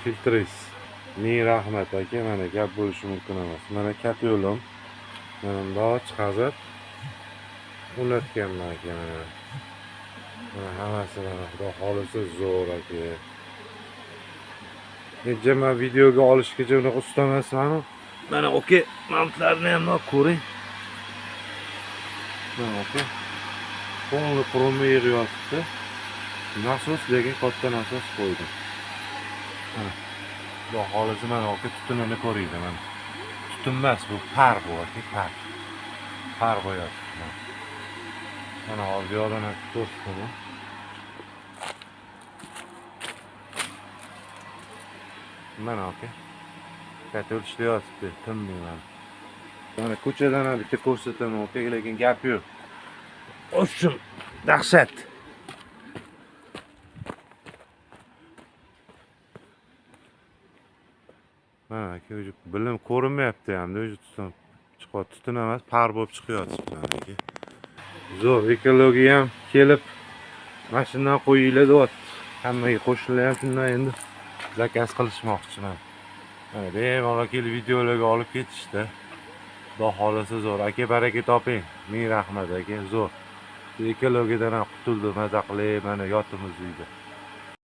filtris. Ming rahmat aka, mana gap bo'lishi mumkin emas. Mana katta yo'lim. Mana bundoq chiqazib ulatganman aka. Mana hammasi mana xudo xolisa zo'r aka. Nejama videoga olishgacha unaqa usta emasman. Mana aka, mantlarni ham ko'ring. Mana aka. Polni qurilma yeri yotibdi. Nasos degan katta nasos qo'ydim. Mana. Xudo xolisa mana aka tutunini ko'ringlar mana. Tutun emas bu, par bu aka, par. Par bo'yapti. Mana hozir yo'ldan ko'rsatdim. Mana aka. Katta ishlayapti, tinmayman. Mana ko'chadan ham bitta ko'rsataman aka, lekin gap yo'q. O'shim dahshat. Mana aka, o'zi bilim ko'rinmayapti hamda, o'zi tutun emas, par bo'lib chiqyapti mana aka. Zo'r, ekologiya ham kelib mashinadan qo'yinglar deyapti. Hammaga qo'shnilar shundan endi zakaz qilishmoqchiman. Mana bemalol kelib videolarga olib ketishdi. Xudo xolisa zo'r. Aka baraka toping. Ming rahmat aka, zo'r. Ekologiyadan ham qutuldim, maza qilib, mana yotimiz uyda.